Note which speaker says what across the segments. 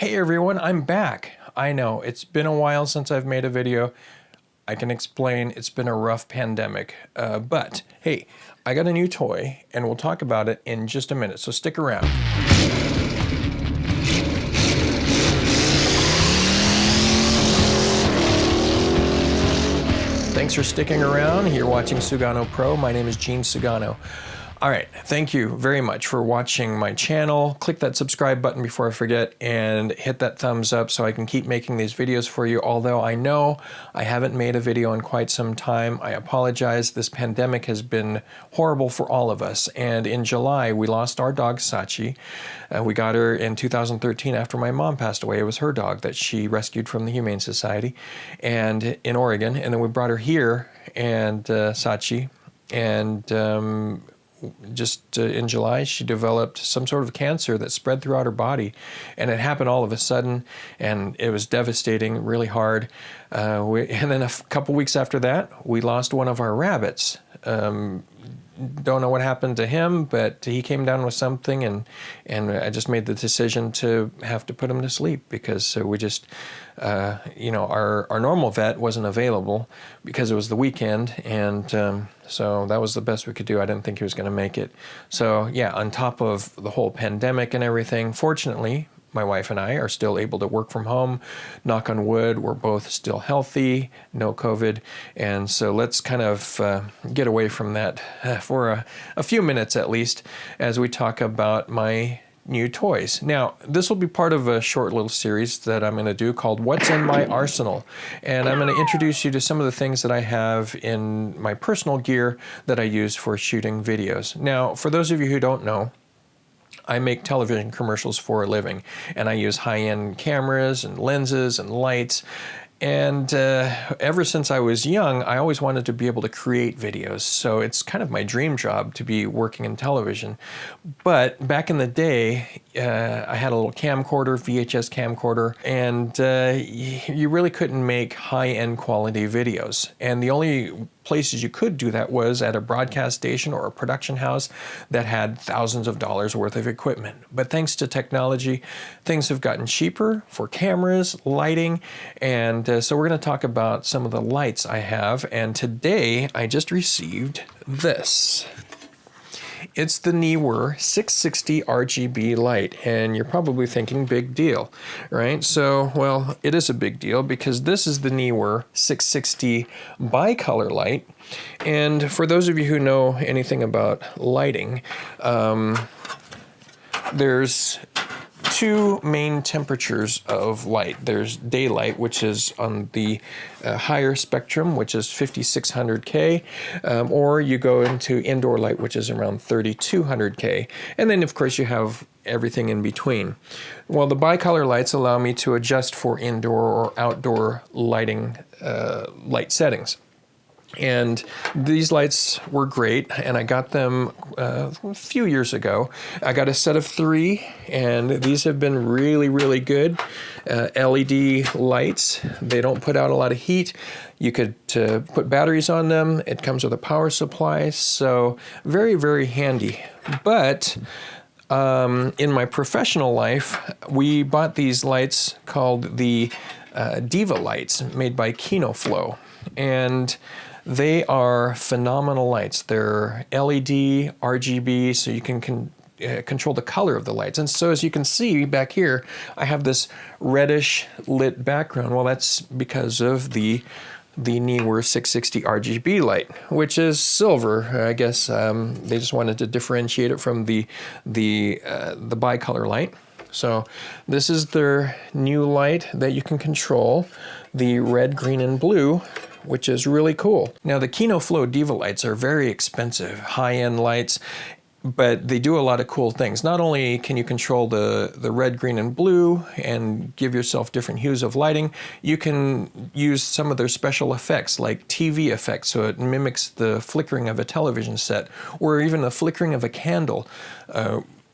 Speaker 1: Hey everyone, I'm back. I know, it's been a while since I've made a video. I can explain it's been a rough pandemic, but hey, I got a new toy and we'll talk about it in just a minute, so stick around. Thanks for sticking around. You're watching Sugano Pro. My name is Gene Sugano. All right, thank you very much for watching my channel. Click that subscribe button before I forget and hit that thumbs up so I can keep making these videos for you. Although I know I haven't made a video in quite some time, I apologize. This pandemic has been horrible for all of us. And in July, we lost our dog, Sachi. We got her in 2013 after my mom passed away. It was her dog that she rescued from the Humane Society and in Oregon. And then we brought her here, and Sachi, and just in July, she developed some sort of cancer that spread throughout her body, and it happened all of a sudden, and it was devastating, really hard. And then a couple weeks after that, we lost one of our rabbits. Don't know what happened to him, but he came down with something, and I just made the decision to have to put him to sleep because we just, our normal vet wasn't available because it was the weekend, and so that was the best we could do. I didn't think he was going to make it. So yeah, on top of the whole pandemic and everything, fortunately, my wife and I are still able to work from home. Knock on wood, we're both still healthy, no COVID. And so let's kind of get away from that for a few minutes at least as we talk about my new toys. Now, this will be part of a short little series that I'm going to do called What's in My Arsenal. And I'm going to introduce you to some of the things that I have in my personal gear that I use for shooting videos. Now, for those of you who don't know, I make television commercials for a living, and I use high-end cameras and lenses and lights. And ever since I was young, I always wanted to be able to create videos. So it's kind of my dream job to be working in television. But back in the day, I had a little camcorder, VHS camcorder, and you really couldn't make high-end quality videos. And the only places you could do that was at a broadcast station or a production house that had thousands of dollars worth of equipment. But thanks to technology, things have gotten cheaper for cameras, lighting, and so we're going to talk about some of the lights I have. And today I just received this. It's the Neewer 660 RGB light, and you're probably thinking big deal, right? So, well, it is a big deal because this is the Neewer 660 bicolor light. And for those of you who know anything about lighting, there's two main temperatures of light. There's daylight, which is on the higher spectrum, which is 5600K, or you go into indoor light, which is around 3200K. And then, of course, you have everything in between. Well, the bicolor lights allow me to adjust for indoor or outdoor lighting, light settings. And these lights were great, and I got them a few years ago. I got a set of 3, and these have been really, really good. LED lights, they don't put out a lot of heat. You could put batteries on them. It comes with a power supply, so very, very handy. But in my professional life, we bought these lights called the Diva lights, made by KinoFlow, and they are phenomenal lights. They're LED, RGB, so you can control the color of the lights. And so as you can see back here, I have this reddish lit background. Well, that's because of the Neewer 660 RGB light, which is silver. I guess they just wanted to differentiate it from the bicolor light. So this is their new light that you can control, the red, green, and blue, which is really cool. Now, the KinoFlow Diva lights are very expensive, high-end lights, but they do a lot of cool things. Not only can you control the red, green, and blue and give yourself different hues of lighting, you can use some of their special effects like TV effects, so it mimics the flickering of a television set or even the flickering of a candle.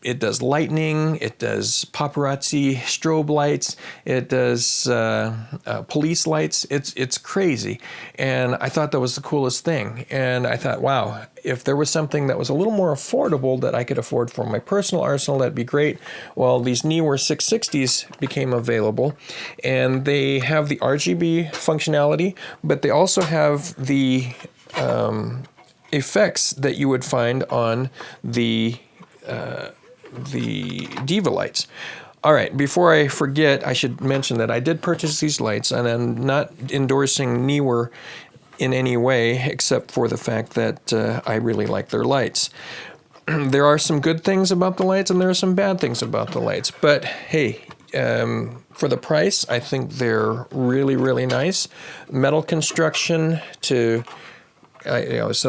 Speaker 1: it does lightning, it does paparazzi strobe lights, it does police lights. It's crazy. And I thought that was the coolest thing. And I thought, wow, if there was something that was a little more affordable that I could afford for my personal arsenal, that'd be great. Well, these Neewer 660s became available, and they have the RGB functionality, but they also have the effects that you would find on the Diva lights. All right, before I forget, I should mention that I did purchase these lights, and I'm not endorsing Neewer in any way except for the fact that I really like their lights. There are some good things about the lights and there are some bad things about the lights, but hey, for the price, I think they're really, really nice. Metal construction so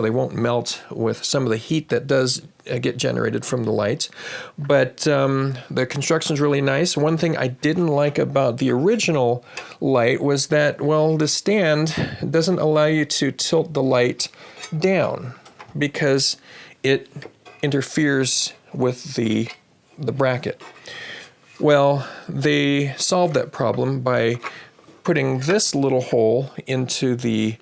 Speaker 1: they won't melt with some of the heat that does get generated from the lights. But the construction is really nice. One thing I didn't like about the original light was that, well, the stand doesn't allow you to tilt the light down because it interferes with the bracket. Well, they solved that problem by putting this little hole into the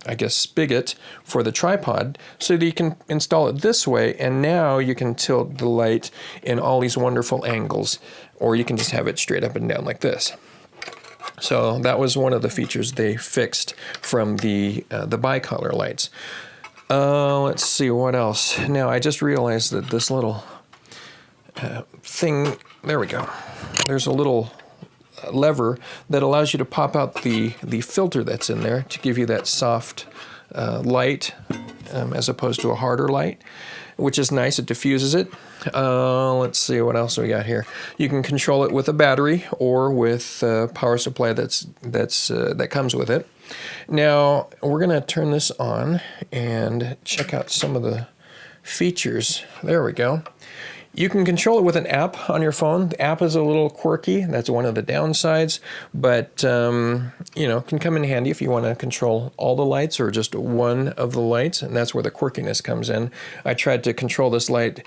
Speaker 1: I guess spigot for the tripod, so that you can install it this way, and now you can tilt the light in all these wonderful angles, or you can just have it straight up and down like this. So that was one of the features they fixed from the bicolor lights. Let's see what else. Now I just realized that this little thing, there we go. There's a little lever that allows you to pop out the filter that's in there to give you that soft light as opposed to a harder light, which is nice. It diffuses it. Let's see what else we got here. You can control it with a battery or with a power supply that comes with it. Now we're going to turn this on and check out some of the features. There we go. You can control it with an app on your phone. The app is a little quirky. That's one of the downsides, but can come in handy if you want to control all the lights or just one of the lights, and that's where the quirkiness comes in. I tried to control this light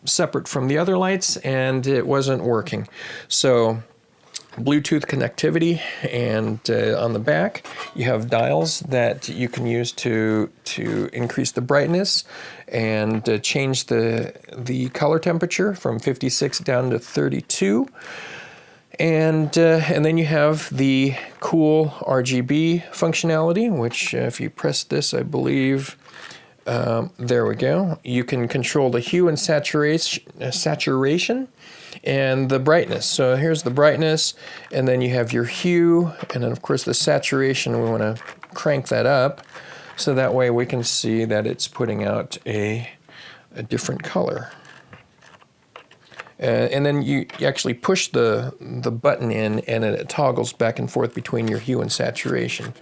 Speaker 1: separate from the other lights, and it wasn't working. So Bluetooth connectivity, and on the back you have dials that you can use to increase the brightness and change the color temperature from 56 down to 32, and then you have the cool RGB functionality, which if you press this, I believe, there we go, you can control the hue and saturation and the brightness. So here's the brightness, and then you have your hue, and then of course the saturation, we want to crank that up so that way we can see that it's putting out a different color. And then you actually push the button in, and it toggles back and forth between your hue and saturation.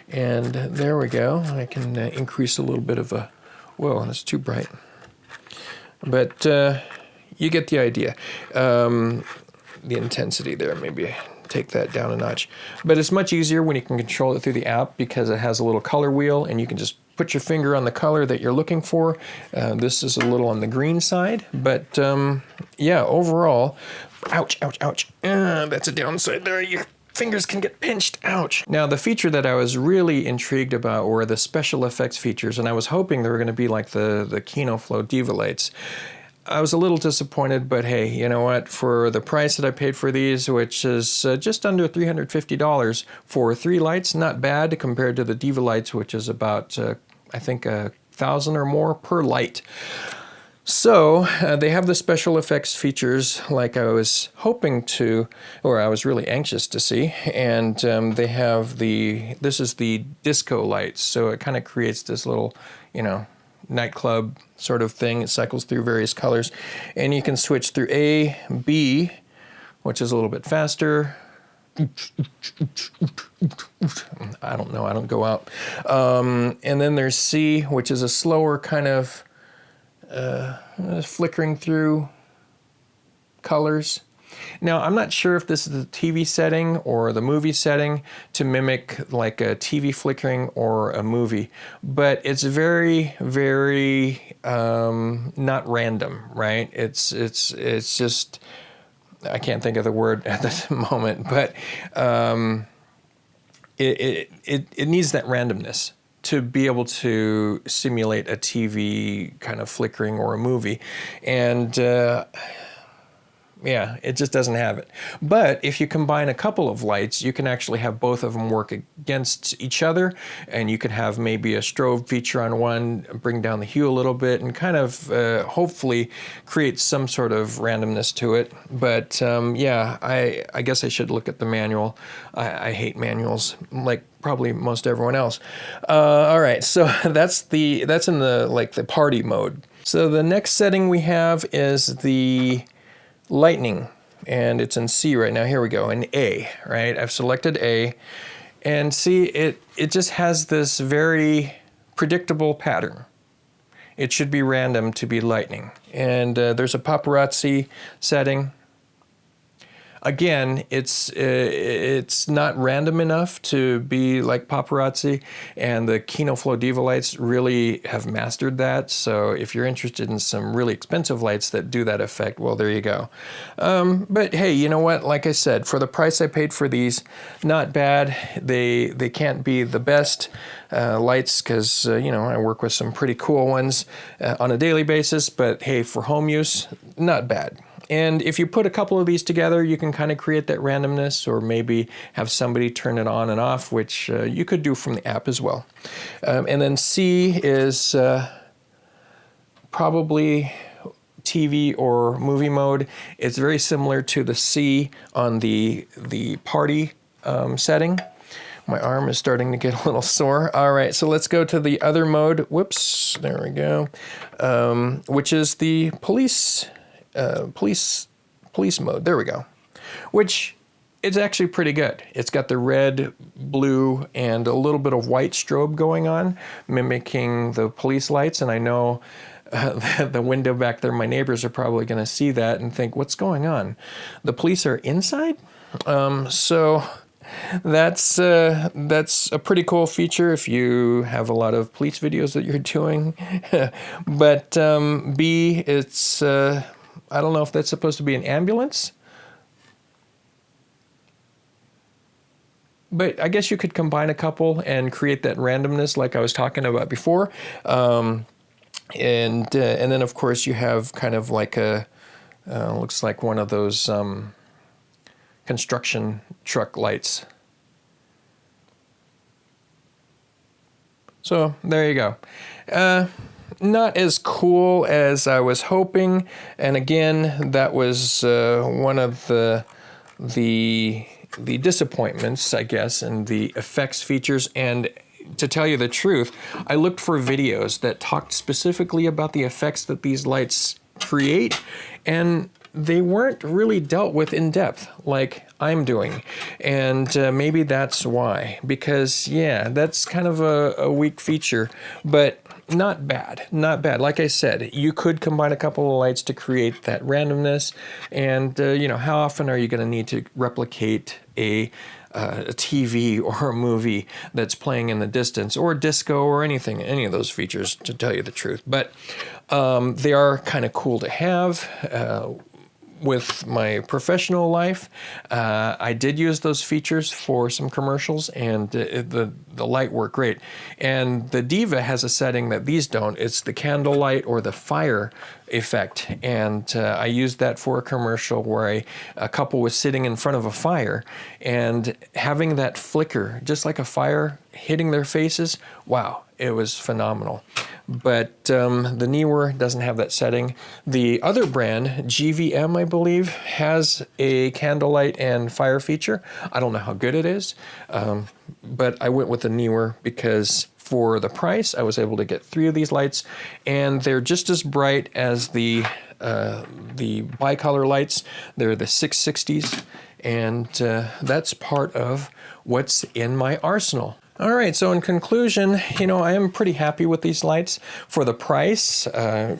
Speaker 1: And there we go. I can increase a little bit of a, whoa, that's too bright. But you get the idea. The intensity there, maybe take that down a notch. But it's much easier when you can control it through the app because it has a little color wheel and you can just put your finger on the color that you're looking for. This is a little on the green side, but yeah, overall, ouch, ouch, ouch. That's a downside there. Your fingers can get pinched, ouch. Now the feature that I was really intrigued about were the special effects features, and I was hoping they were going to be like the Kino Flow Diva lights. I was a little disappointed, but hey, you know what? For the price that I paid for these, which is just under $350 for 3 lights, not bad compared to the Diva lights, which is about, I think, $1,000 or more per light. So they have the special effects features like I was hoping to, or I was really anxious to see, and they have this is the disco lights, so it kind of creates this little, nightclub sort of thing. It cycles through various colors, and you can switch through A, B, which is a little bit faster. I don't know, I don't go out. And then there's C, which is a slower kind of flickering through colors. Now, I'm not sure if this is the TV setting or the movie setting to mimic like a TV flickering or a movie, but it's very, very not random, right? It's just, I can't think of the word at this moment, but it needs that randomness to be able to simulate a TV kind of flickering or a movie. And yeah, it just doesn't have it. But if you combine a couple of lights, you can actually have both of them work against each other, and you could have maybe a strobe feature on one, bring down the hue a little bit, and kind of hopefully create some sort of randomness to it. But yeah, I guess I should look at the manual. I hate manuals, like probably most everyone else. All right, so that's in the party mode. So the next setting we have is the lightning, and it's in C right now. Here we go, in A, right? I've selected A, and see, it just has this very predictable pattern. It should be random to be lightning. And there's a paparazzi setting. Again, it's not random enough to be like paparazzi, and the Kino Flow Diva lights really have mastered that. So if you're interested in some really expensive lights that do that effect, well, there you go. But hey, you know what? Like I said, for the price I paid for these, not bad. They can't be the best lights because you know, I work with some pretty cool ones on a daily basis. But hey, for home use, not bad. And if you put a couple of these together, you can kind of create that randomness, or maybe have somebody turn it on and off, which you could do from the app as well. And then C is probably TV or movie mode. It's very similar to the C on the party setting. My arm is starting to get a little sore. All right, so let's go to the other mode. Whoops, there we go. Which is the police mode. There we go. Which is actually pretty good. It's got the red, blue, and a little bit of white strobe going on, mimicking the police lights. And I know the window back there, my neighbors are probably going to see that and think, what's going on? The police are inside? So that's a pretty cool feature if you have a lot of police videos that you're doing. But B, it's I don't know if that's supposed to be an ambulance, but I guess you could combine a couple and create that randomness like I was talking about before. And then of course you have kind of like a looks like one of those construction truck lights. So there you go. Not as cool as I was hoping, and again, that was one of the disappointments, I guess, in the effects features. And to tell you the truth, I looked for videos that talked specifically about the effects that these lights create, and they weren't really dealt with in depth like I'm doing. And maybe that's why, because yeah, that's kind of a weak feature, but not bad, not bad. Like I said, you could combine a couple of lights to create that randomness. And you know, how often are you going to need to replicate a TV or a movie that's playing in the distance, or disco, or anything, any of those features, to tell you the truth. But they are kind of cool to have. With my professional life, I did use those features for some commercials, and the light worked great. And the Diva has a setting that these don't. It's the candle light or the fire effect, and I used that for a commercial where a couple was sitting in front of a fire, and having that flicker, just like a fire hitting their faces, wow, it was phenomenal. But the Neewer doesn't have that setting. The other brand, GVM, I believe, has a candlelight and fire feature. I don't know how good it is, but I went with the Neewer because for the price, I was able to get 3 of these lights, and they're just as bright as the bicolor lights. They're the 660s, and that's part of what's in my arsenal. All right, so in conclusion, I am pretty happy with these lights for the price. I'm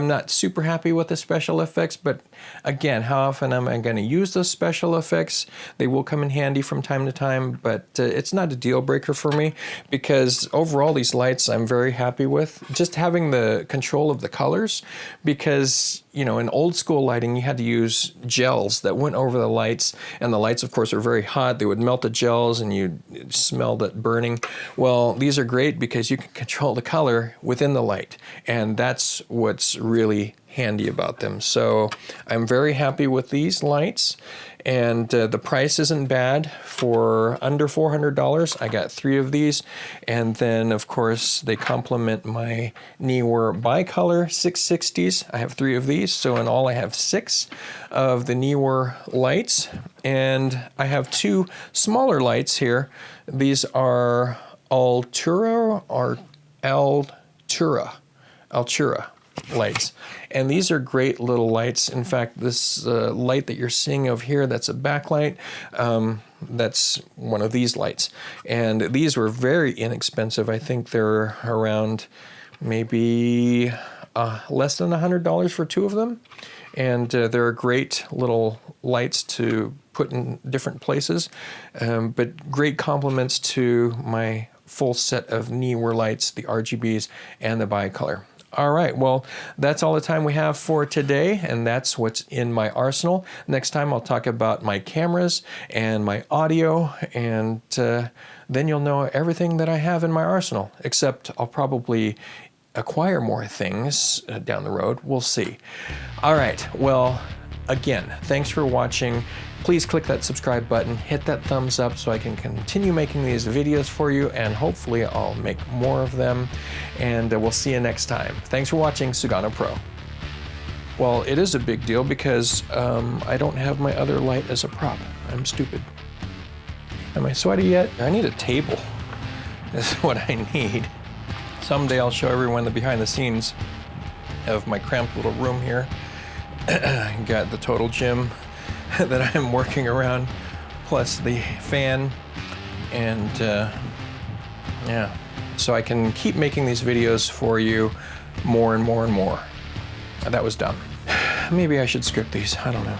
Speaker 1: not super happy with the special effects, but again, how often am I going to use those special effects? They will come in handy from time to time, but it's not a deal breaker for me because overall these lights I'm very happy with. Just having the control of the colors, because in old school lighting, you had to use gels that went over the lights, and the lights, of course, are very hot. They would melt the gels, and you'd smell that burning. Well, these are great because you can control the color within the light, and that's what's really handy about them. So I'm very happy with these lights, and the price isn't bad. For under $400, I got 3 of these, and then of course they complement my Neewer bicolor 660s. I have 3 of these, so in all I have 6 of the Neewer lights, and I have 2 smaller lights here. These are Altura lights, and these are great little lights. In fact, this light that you're seeing over here, that's a backlight, that's one of these lights, and these were very inexpensive. I think they're around maybe less than $100 for 2 of them, and they're great little lights to put in different places, but great compliments to my full set of Neewer lights, the RGBs and the bicolor. All right, well, that's all the time we have for today, and that's what's in my arsenal. Next time I'll talk about my cameras and my audio, and then you'll know everything that I have in my arsenal, except I'll probably acquire more things down the road. We'll see. All right, well, again, thanks for watching. Please click that subscribe button, hit that thumbs up so I can continue making these videos for you, and hopefully I'll make more of them, and we'll see you next time. Thanks for watching Sugano Pro. Well, it is a big deal because I don't have my other light as a prop. I'm stupid. Am I sweaty yet? I need a table. This is what I need. Someday I'll show everyone the behind the scenes of my cramped little room here. Got the total gym that I'm working around, plus the fan, and yeah, so I can keep making these videos for you more and more and more. That was dumb. Maybe I should script these, I don't know.